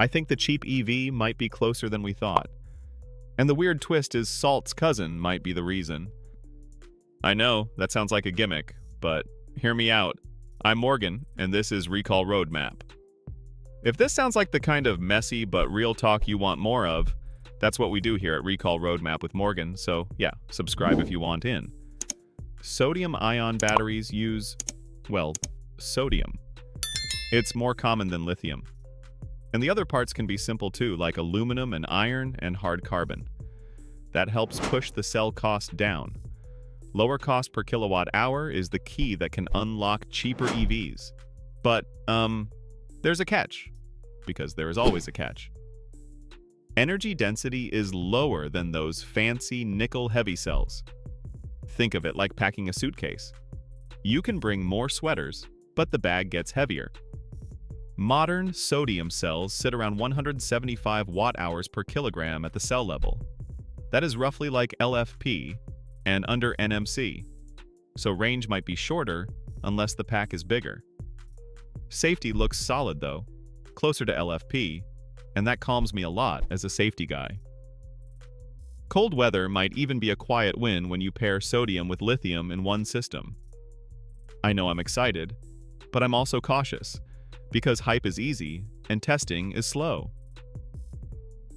I think the cheap EV might be closer than we thought. And the weird twist is salt's cousin might be the reason. I know, that sounds like a gimmick, but hear me out. I'm Morgan, and this is Recall Roadmap. If this sounds like the kind of messy but real talk you want more of, that's what we do here at Recall Roadmap with Morgan, so yeah, subscribe if you want in. Sodium-ion batteries use, well, sodium. It's more common than lithium. And the other parts can be simple too, like aluminum and iron and hard carbon. That helps push the cell cost down. Lower cost per kilowatt hour is the key that can unlock cheaper EVs. But, there's a catch. Because there is always a catch. Energy density is lower than those fancy nickel-heavy cells. Think of it like packing a suitcase. You can bring more sweaters, but the bag gets heavier. Modern sodium cells sit around 175 watt-hours per kilogram at the cell level. That is roughly like LFP and under NMC, so range might be shorter unless the pack is bigger. Safety looks solid though, closer to LFP, and that calms me a lot as a safety guy. Cold weather might even be a quiet win when you pair sodium with lithium in one system. I know I'm excited, but I'm also cautious, because hype is easy and testing is slow.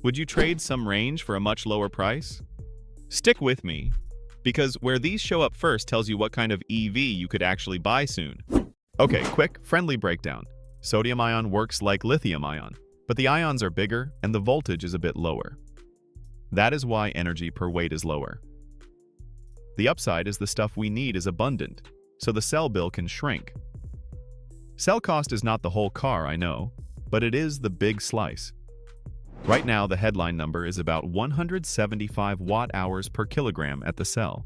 Would you trade some range for a much lower price? Stick with me, because where these show up first tells you what kind of EV you could actually buy soon. Okay, quick, friendly breakdown. Sodium-ion works like lithium-ion, but the ions are bigger and the voltage is a bit lower. That is why energy per weight is lower. The upside is the stuff we need is abundant, so the cell bill can shrink. Cell cost is not the whole car, I know, but it is the big slice. Right now, the headline number is about 175 watt-hours per kilogram at the cell.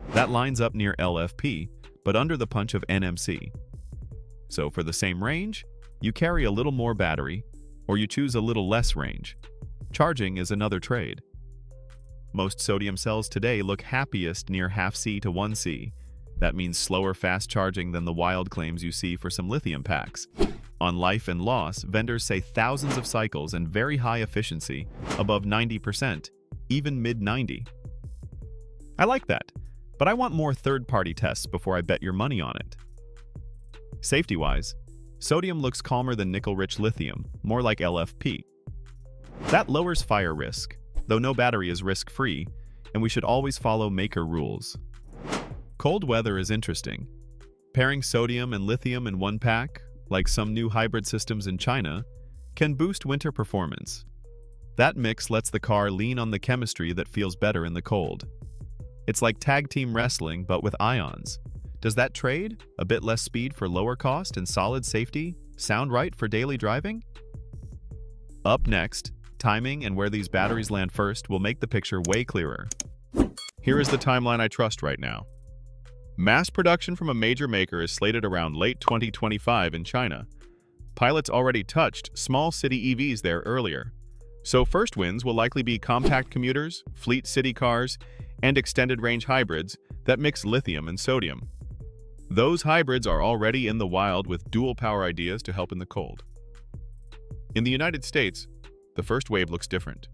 That lines up near LFP, but under the punch of NMC. So for the same range, you carry a little more battery, or you choose a little less range. Charging is another trade. Most sodium cells today look happiest near half C to 1C. That means slower fast charging than the wild claims you see for some lithium packs. On life and loss, vendors say thousands of cycles and very high efficiency, above 90%, even mid-90. I like that, but I want more third-party tests before I bet your money on it. Safety-wise, sodium looks calmer than nickel-rich lithium, more like LFP. That lowers fire risk, though no battery is risk-free, and we should always follow maker rules. Cold weather is interesting. Pairing sodium and lithium in one pack, like some new hybrid systems in China, can boost winter performance. That mix lets the car lean on the chemistry that feels better in the cold. It's like tag team wrestling, but with ions. Does that trade, a bit less speed for lower cost and solid safety, sound right for daily driving? Up next, timing and where these batteries land first will make the picture way clearer. Here is the timeline I trust right now. Mass production from a major maker is slated around late 2025 in China. Pilots already touched small city EVs there earlier. So first wins will likely be compact commuters, fleet city cars, and extended range hybrids that mix lithium and sodium. Those hybrids are already in the wild with dual power ideas to help in the cold. In the United States, the first wave looks different.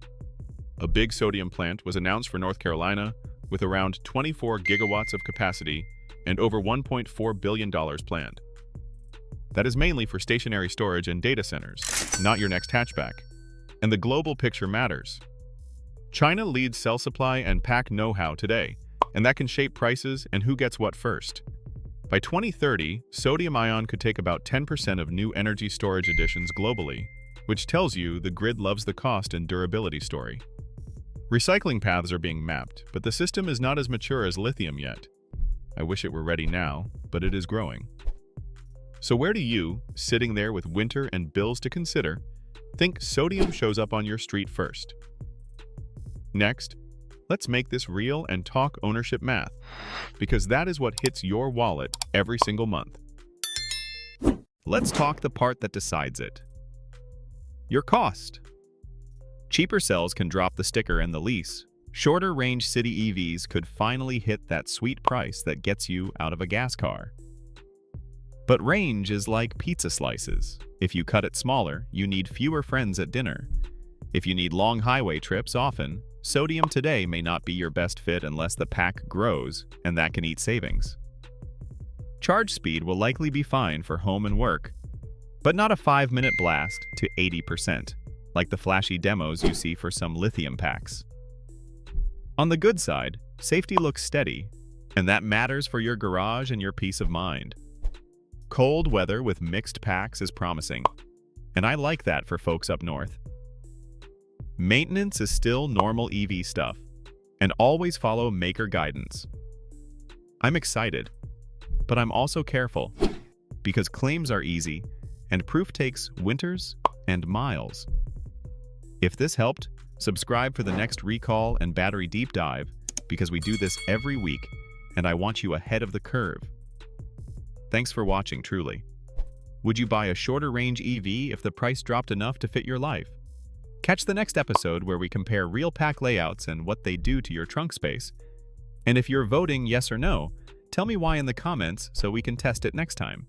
A big sodium plant was announced for North Carolina with around 24 gigawatts of capacity and over $1.4 billion planned. That is mainly for stationary storage and data centers, not your next hatchback. And the global picture matters. China leads cell supply and pack know-how today, and that can shape prices and who gets what first. By 2030, sodium-ion could take about 10% of new energy storage additions globally, which tells you the grid loves the cost and durability story. Recycling paths are being mapped, but the system is not as mature as lithium yet. I wish it were ready now, but it is growing. So where do you, sitting there with winter and bills to consider, think sodium shows up on your street first? Next, let's make this real and talk ownership math, because that is what hits your wallet every single month. Let's talk the part that decides it. Your cost. Cheaper cells can drop the sticker and the lease. Shorter range city EVs could finally hit that sweet price that gets you out of a gas car. But range is like pizza slices. If you cut it smaller, you need fewer friends at dinner. If you need long highway trips often, sodium today may not be your best fit unless the pack grows, and that can eat savings. Charge speed will likely be fine for home and work, but not a 5-minute blast to 80%, like the flashy demos you see for some lithium packs. On the good side, safety looks steady, and that matters for your garage and your peace of mind. Cold weather with mixed packs is promising, and I like that for folks up north. Maintenance is still normal EV stuff, and always follow maker guidance. I'm excited, but I'm also careful, because claims are easy, and proof takes winters and miles. If this helped, subscribe for the next recall and battery deep dive, because we do this every week, and I want you ahead of the curve. Thanks for watching, truly. Would you buy a shorter range EV if the price dropped enough to fit your life? Catch the next episode where we compare real pack layouts and what they do to your trunk space. And if you're voting yes or no, tell me why in the comments so we can test it next time.